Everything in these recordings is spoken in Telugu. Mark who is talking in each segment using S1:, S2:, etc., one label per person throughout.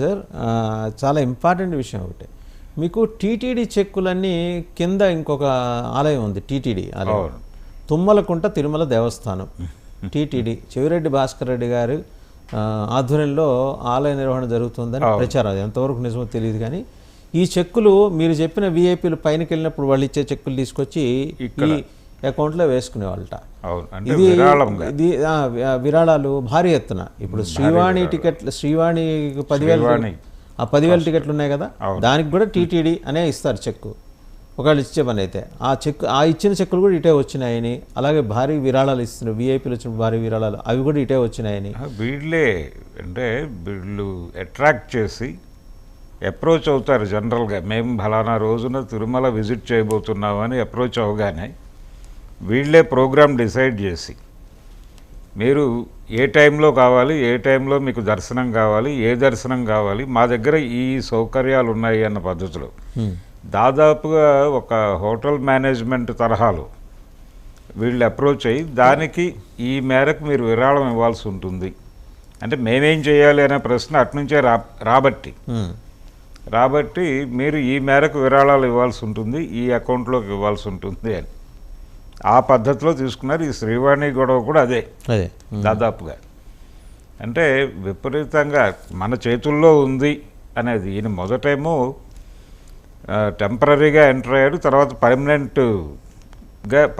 S1: సార్ చాలా ఇంపార్టెంట్ విషయం ఒకటి. మీకు టీటీడీ చెక్కులన్నీ కింద ఇంకొక ఆలయం ఉంది, టీటీడీ ఆలయం, తుమ్మలకుంట తిరుమల దేవస్థానం. టీటీడీ చెవిరెడ్డి భాస్కర్ రెడ్డి గారు ఆధ్వర్యంలో ఆలయ నిర్వహణ జరుగుతుందని ప్రచారం. అది ఎంతవరకు నిజమో తెలియదు, కానీ ఈ చెక్కులు మీరు చెప్పిన విఐపీలు పైనకి వెళ్ళినప్పుడు వాళ్ళు ఇచ్చే చెక్కులు తీసుకొచ్చి ఈ అకౌంట్లో వేసుకునేవాళ్ళట. ఇది విరాళాలు భారీ ఎత్తున. ఇప్పుడు శ్రీవాణి టికెట్లు, శ్రీవాణి 10,000 టికెట్లు ఉన్నాయి కదా, దానికి కూడా టీటీడీ అనే ఇస్తారు చెక్కు. ఒకవేళ ఇచ్చే పని అయితే ఆ ఇచ్చిన చెక్కులు కూడా ఇటే వచ్చినాయని, అలాగే భారీ విరాళాలు ఇస్తున్నారు, విఐపీలు వచ్చిన భారీ విరాళాలు అవి కూడా ఇటే వచ్చినాయని.
S2: వీళ్ళే అంటే వీళ్ళు అట్రాక్ట్ చేసి అప్రోచ్ అవుతారు. జనరల్గా మేము ఫలానా రోజున తిరుమల విజిట్ చేయబోతున్నామని అప్రోచ్ అవగానే వీళ్ళే ప్రోగ్రామ్ డిసైడ్ చేసి మీరు ఏ టైంలో కావాలి, ఏ టైంలో మీకు దర్శనం కావాలి, ఏ దర్శనం కావాలి, మా దగ్గర ఈ సౌకర్యాలు ఉన్నాయి అన్న పద్ధతిలో దాదాపుగా ఒక హోటల్ మేనేజ్మెంట్ తరహాలో వీళ్ళు అప్రోచ్ అయ్యి దానికి ఈ మేరకు మీరు విరాళం ఇవ్వాల్సి ఉంటుంది. అంటే మేమేం చేయాలి అనే ప్రశ్న అటునుంచే రాబట్టి మీరు ఈ మేరకు విరాళాలు ఇవ్వాల్సి ఉంటుంది, ఈ అకౌంట్లోకి ఇవ్వాల్సి ఉంటుంది అని ఆ పద్ధతిలో తీసుకున్నారు. ఈ శ్రీవాణి గొడవ కూడా అదే దాదాపుగా. అంటే విపరీతంగా మన చేతుల్లో ఉంది అనేది. ఈయన మొదటేమో టెంపరీగా ఎంటర్ అయ్యాడు, తర్వాత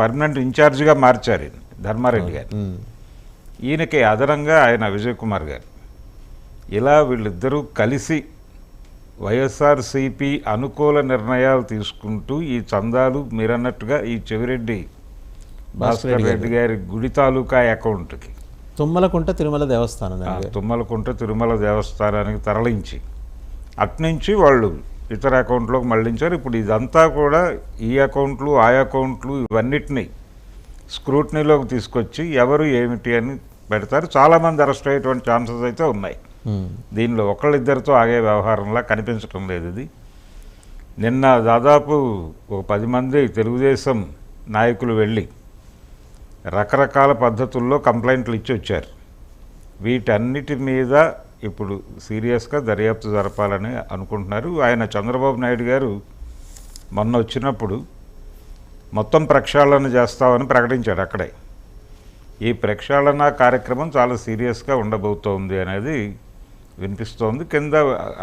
S2: పర్మనెంట్ ఇన్ఛార్జిగా మార్చారు ధర్మారెడ్డి గారు. ఈయనకి అదనంగా ఆయన విజయ్ కుమార్ గారు. ఇలా వీళ్ళిద్దరూ కలిసి వైఎస్ఆర్సీపీ అనుకూల నిర్ణయాలు తీసుకుంటూ ఈ చందాలు మీరన్నట్టుగా ఈ చెవిరెడ్డి భాస్కర్ రెడ్డి గారి గుడి తాలూకా అకౌంట్కి
S1: తుమ్మలకుంట తిరుమల దేవస్థానం,
S2: తుమ్మలకుంట తిరుమల దేవస్థానానికి తరలించి అట్నుంచి వాళ్ళు ఇతర అకౌంట్లోకి మళ్లించారు. ఇప్పుడు ఇదంతా కూడా ఈ అకౌంట్లు ఆ అకౌంట్లు ఇవన్నిటినీ స్క్రూటనీలోకి తీసుకొచ్చి ఎవరు ఏమిటి అని పెడతారు. చాలామంది అరెస్ట్ అయ్యేటువంటి ఛాన్సెస్ అయితే ఉన్నాయి. దీనిలో ఒకళ్ళిద్దరితో ఆగే వ్యవహారంలా కనిపించడం లేదు. ఇది నిన్న దాదాపు ఒక 10 మంది తెలుగుదేశం నాయకులు వెళ్ళి రకరకాల పద్ధతుల్లో కంప్లైంట్లు ఇచ్చి వచ్చారు. వీటన్నిటి మీద ఇప్పుడు సీరియస్గా దర్యాప్తు జరపాలని అనుకుంటున్నారు. ఆయన చంద్రబాబు నాయుడు గారు మొన్న వచ్చినప్పుడు మొత్తం ప్రక్షాళన చేస్తామని ప్రకటించాడు అక్కడే. ఈ ప్రక్షాళన కార్యక్రమం చాలా సీరియస్గా ఉండబోతోంది అనేది వినిపిస్తోంది. కింద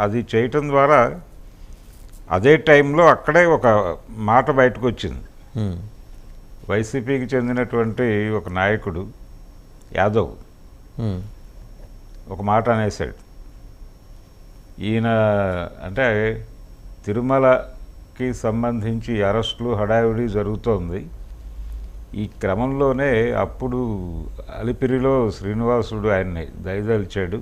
S2: అది చేయటం ద్వారా అదే టైంలో అక్కడే ఒక మాట బయటకు వచ్చింది. వైసీపీకి చెందినటువంటి ఒక నాయకుడు యాదవ్ ఒక మాట అనేసాడు. ఈయన అంటే తిరుమలకి సంబంధించి అరెస్టులు హడావిడి జరుగుతోంది. ఈ క్రమంలోనే అప్పుడు అలిపిరిలో శ్రీనివాసుడు ఆయన్ని దయదలిచాడు,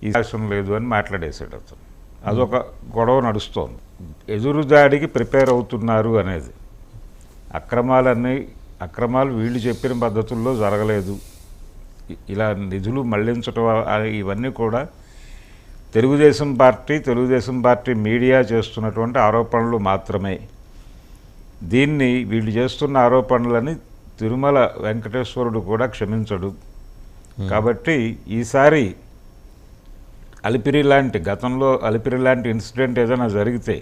S2: ఈ అవకాశం లేదు అని మాట్లాడేశాడు అతను. అదొక గొడవ నడుస్తోంది. ఎదురుదాడికి ప్రిపేర్ అవుతున్నారు అనేది. అక్రమాలు వీళ్ళు చెప్పిన పద్ధతుల్లో జరగలేదు, ఇలా నిధులు మళ్లించడం ఇవన్నీ కూడా తెలుగుదేశం పార్టీ మీడియా చేస్తున్నటువంటి ఆరోపణలు మాత్రమే. దీన్ని వీళ్ళు చేస్తున్న ఆరోపణలని తిరుమల వెంకటేశ్వరుడు కూడా క్షమించడు. కాబట్టి ఈసారి గతంలో అలిపిరి లాంటి ఇన్సిడెంట్ ఏదైనా జరిగితే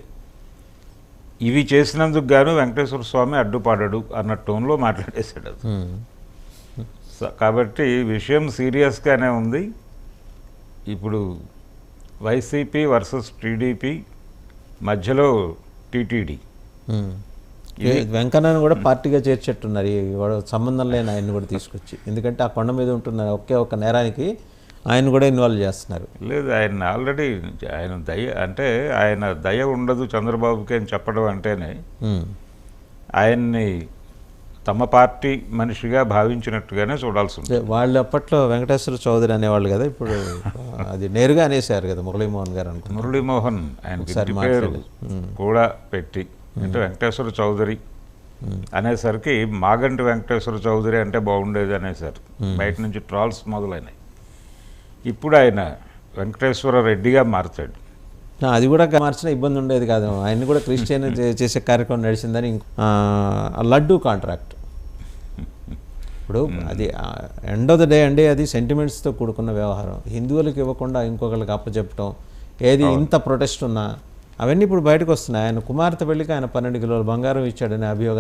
S2: ఇవి చేసినందుకు గాను వెంకటేశ్వర స్వామి అడ్డుపడడు అన్న టోన్లో మాట్లాడేశాడు. కాబట్టి విషయం సీరియస్గానే ఉంది. ఇప్పుడు వైసీపీ వర్సెస్ టీడీపీ మధ్యలో టీటీడీ.
S1: వెంకన్నను కూడా పార్టీగా చేర్చేట్టున్నారు, సంబంధం లేని ఆయన్ని కూడా తీసుకొచ్చి. ఎందుకంటే ఆ కొండ మీద ఉంటున్న ఒకే ఒక నేరానికి ఆయన కూడా ఇన్వాల్వ్ చేస్తున్నారు.
S2: లేదు, ఆయన ఆల్రెడీ ఆయన దయ ఉండదు చంద్రబాబుకి అని చెప్పడం అంటేనే ఆయన్ని తమ పార్టీ మనిషిగా భావించినట్టుగానే చూడాల్సి ఉంటుంది.
S1: వాళ్ళు అప్పట్లో వెంకటేశ్వర చౌదరి అనేవాళ్ళు కదా, ఇప్పుడు అది నేరుగా అనేసారు కదా మురళీమోహన్ గారు అనుకో.
S2: మురళీమోహన్ ఆయనకి పేరు కూడా పెట్టి అంటే వెంకటేశ్వర చౌదరి అనేసరికి మాగంటి వెంకటేశ్వర చౌదరి అంటే బాగుండేది అనేసారు. బయట నుంచి ట్రాల్స్ మొదలైనవి. ఇప్పుడు ఆయన వెంకటేశ్వర రెడ్డిగా మార్చాడు.
S1: అది కూడా మార్చిన ఇబ్బంది ఉండేది కాదు. ఆయన కూడా క్రిస్టియన్ చేసే కార్యక్రమం నడిచిందని. లడ్డూ కాంట్రాక్ట్ ఇప్పుడు అది ఎండ్ ఆఫ్ ద డే అండి, అది సెంటిమెంట్స్తో కూడుకున్న వ్యవహారం. హిందువులకు ఇవ్వకుండా ఇంకొకరికి అప్పచెప్పటం, ఏది ఇంత ప్రొటెస్ట్ ఉన్నా అవన్నీ ఇప్పుడు బయటకు వస్తున్నాయి. ఆయన కుమార్తె పెళ్ళికి ఆయన 12 కిలోల బంగారం ఇచ్చాడనే అభియోగాన్ని